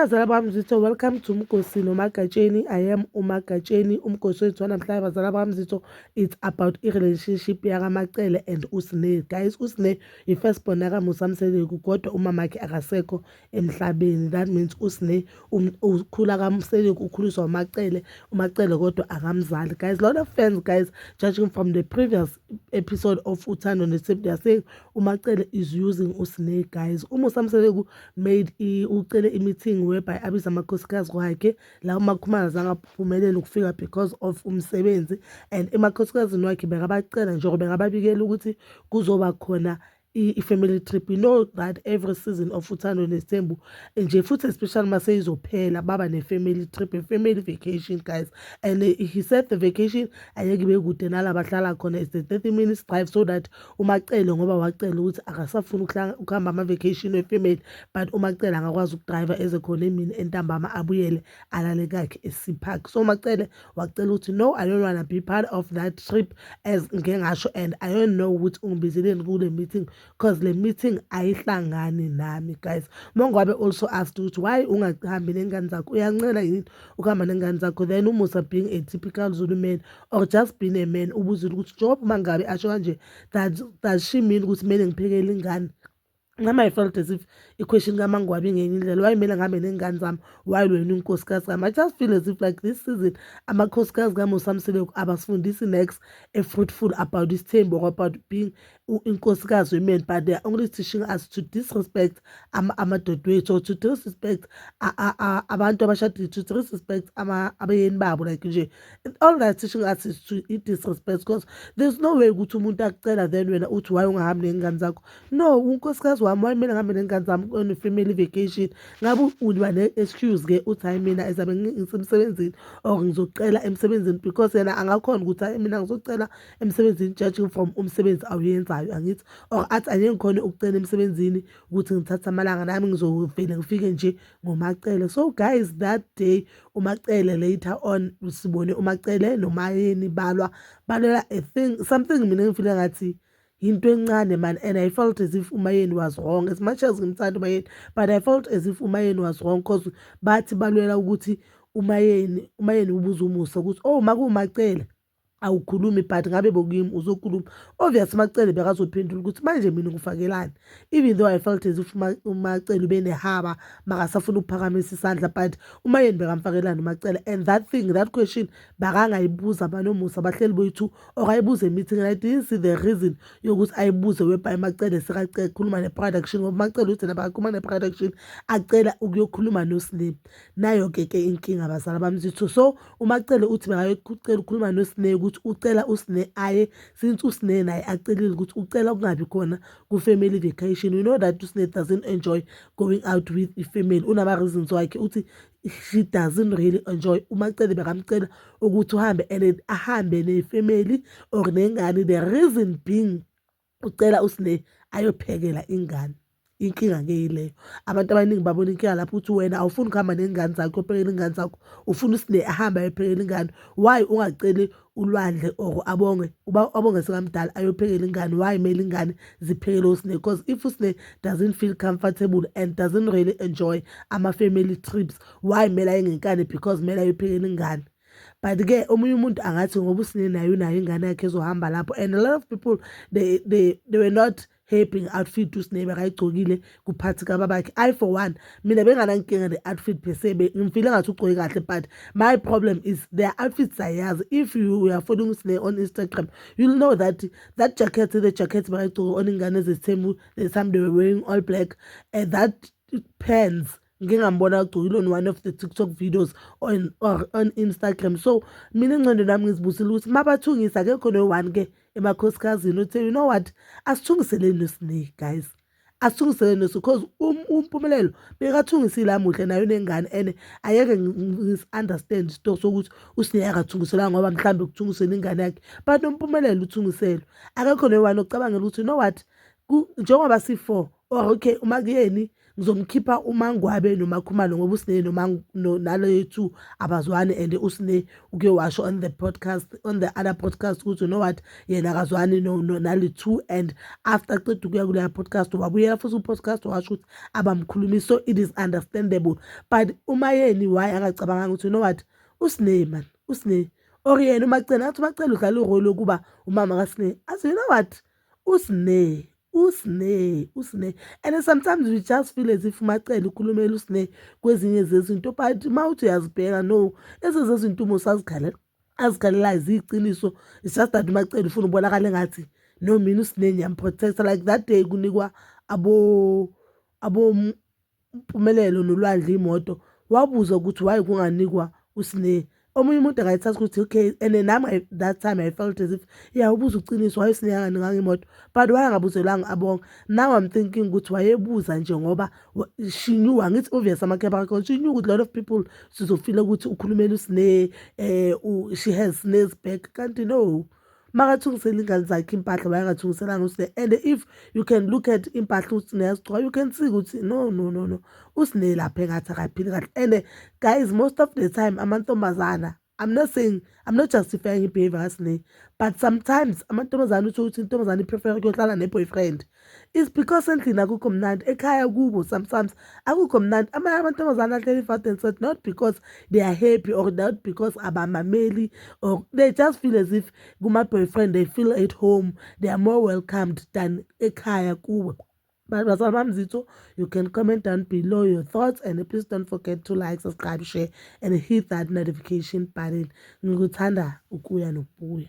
bazala bami Mzitho, welcome to Mgosi Nomagatsheni. I am uMagatsheni. Umgosi wethu wanamhlanje bazala bami Mzitho, it's about i-relationship yakaMacele and uSne. Guys, uSne i-first born yakaMusa Mseleku kodwa umamakhe akasekho emhlabeni. That means uSne ukhula kaMseleku ukhuliswa uMacele, uMacele kodwa akamzali. Guys, lot of fans, guys, judging from the previous episode of Uthando Nesimbi, they are saying uMacele is using uSne. Guys, uMusa Mseleku made ucele meeting whereby abiza amakhosikazi wakhe la uMakhumalo zangaphumelela ukufika because of umsebenzi, and emakhosikazi wakhe bekabacela njengoba bekababikela ukuthi kuzoba khona i-family trip. You know that every season of Uthando Nesimbi nje futhi especially mase izophela baba ne-family trip, a family vacation, guys, and he said the vacation ayeke ibe kude nala bahlala khona, it's a 30 minutes drive, so that uMacele ngoba wacela ukuthi akasafuna ukuhamba ama-vacation we-family, but uMacele angakwazi ukudrive eze khona emini entambama abuyele alale kakhe eSeapark. So uMacele wacela ukuthi no, I don't want to be part of that trip as ngengasho, and I don't know ukuthi ungibizileni kule meeting because le meeting ayihlangani nami. Guys, Mongwabe also asked ukuthi why ungahambi nengane zakho, uyancela yini ukuhamba nengane zakho? Then uMusa, being a typical Zulu man or just being a man, ubuzile ukuthi njengoba mangabe asho kanje, does she mean ukuthi kumele ngiphekele ingane? Nami I felt as if i-question kaMangwabi ngenye indlela, why kumele ngihambe nengane zami while wena unkosikazi zami? I just feel as if like this season amakhosikazi kaMusa Mseleku abasifundisi next fruitful about this thing or about being unkosikazi women, but they are only teaching us to disrespect amadodewethu, or to disrespect abantu abashadile, to disrespect abayeni babo, like nje all they're teaching us is to disrespect, because there's no way ukuthi umuntu akucela then wena uthi why ungahambi nengane zakho. No, unkosikazi wami why mina ngihambe nengane zami on a family vacation? Ngabe uba ne-excuse ke uthi hayi mina ezabe ngisemsebenzini or ngizocela emsebenzini, because yena angakhona ukuthi hayi mina ngizocela emsebenzini judging from umsebenzi awuyenzayo, angithi, or athi anye ngikhona ukucela emsebenzini ukuthi ngithatha amalanga nami ngizovele ngifike nje ngoMacele. So guys, that day uMacele later on sibone uMacele noMayeni balela a thing, something mina ngifile ngathi into encane man, and I felt as if uMayeni was wrong as much as ngimthanda uMayeni, but I felt as if uMayeni was wrong because bathi balwela ukuthi uMayeni ubuza uMusa ukuthi oh makuMacele awukhulumi, but ngabe bokuyimi uzokhuluma. Obviously Macele bekazophendula ukuthi manje mina ngifakelani, even though I felt as if uMacele ube nehaba makasafuna ukuphakamisa isandla, but uMayeni bekamfakelani uMacele, and that question bakangayibuza banoMusa bahleli boyithu or ayibuze emeeting. I didn't see the reason yokuthi ayibuze whereby Macele sekacela ukukhuluma ne-production, ngoba Macele uthi nabakakhuluma ne-production acela ukuyokhuluma noSne. Nayo ke inkinga bazala bami Mzitho. So uMacele uthi bekayocela ukukhuluma noSne ukuthi ucela uSne aye, since uSne naye acelile ukuthi ucela kungabi khona ku-family vacation. You know that uSne doesn't enjoy going out with i-family, unama reasons wakhe uthi she doesn't really enjoy. uMacele bekamcela ukuthi uhambe and ahambe ne-family or nengane, the reason being ucela uSne ayophekela ingane. Inkinga ke yileyo, abantu abaningi babona inkinga lapho ukuthi wena awufuni ukuhamba nengane zakho uphekele ingane zakho, ufuna uSne ahambe ayophekela ingane. Why ungaceli uLwandle or abonge sekamdala ayophekela ingane? Why kumele ingane ziphekele uSne? Because if uSne doesn't feel comfortable and doesn't really enjoy ama-family trips, why kumele aye ngenkani? Because kumele ayophekela ingane. But ke omunye umuntu angathi ngoba uSne nayo ingane yakhe ezohamba lapho, and a lot of people they were not happy outfit uSne bekayigcokile kuphathi kababakhe. I for one, mina benganankinga ne-outfit per se, ngimfile ngathi ugcoke kahle, but my problem is their outfits ayazi. If you are following uSne on Instagram, you'll know that jacket, the jacket bekayigcoke on ingane ezithemu, there's some they were wearing all black, and that pants ngingambona ugcokile on one of the TikTok videos or on Instagram. So mina ingqondo nami ngizibusile ukuthi mabathungisa akekho no-one ke emakhosikazi uthi you know what, asithungiseleni uSne guys, asithungiseleni because uMpumelelo bekathungisile amuhle nayo nengane, and ayeke ngis-understand isitori sokuthi uSne akathungiselanga ngoba mhlawumbe ukuthungisela ingane yakhe, but uMpumelelo uthungiselwe. Akekho no-one okucabangela ukuthi you know what, njengoba si-4 or okay uMakuyeni ngizomkhipha uMangwabe noMakhumalo ngoba uSine nale two abazwani and uSine uke washo on the podcast, on the other podcast ukuthi you know what yena akazwani nale two, and after qeda ukuya kuleya podcast wabuyela futhi u-podcast washo ukuthi abamkhulumisi, so it is understandable. But uMayeni why angacabanganga ukuthi you know what uSine man uSine or yena uMacele athi uMacele udlala irole yokuba umama kaSine athi you know what uSine. And sometimes we just feel as if uMacele ukhulumela uSine kwezinye zezinto, but mawuthi uyazibheka no ezezinto uma azikhalela iziqiniso. It's just that uMacele ufuna ubonakala engathi no mina uSine ngiyamprotecta, like that day kunikwa abo Mpumelelo noLwandle imoto wabuza ukuthi why kunganikwa uSine. Omunye umuntu angayithatha ukuthi okay, and nami that time I felt as if ubuza uqiniso why uSine anganikanga imoto, but wayengabuzelanga abonke. Now I'm thinking ukuthi wayebuza nje ngoba she knew, angithi obvious amakhepha akho, she knew ukuthi a lot of people sizofila ukuthi ukhulumela uSine, she has Sine's back, kanti no makathungisela ingane zakhe impahla wayengathungiselanga uSine. And if you can look at impahla uSine yazigcoka, you can see ukuthi no uSine lapha engathi akaphili kahle. And guys, most of the time amantombazana, I'm not justifying i-behavior kaSine, but sometimes amantombazana uthi ukuthi intombazana iprefer ukuyohlala ne-boyfriend is because endlini akukho mnandi, ekhaya kubo sometimes akukho mnandi. Amanye amantombazana ahleli fat and sad not because they are happy or not because abamameli, or they just feel as if kuma-boyfriend they feel at home, they are more welcomed than ekhaya kubo. But Mzito, you can comment down below your thoughts, and please don't forget to like, subscribe, share, and hit that notification button. Ngikuthanda ukuya nokubuya.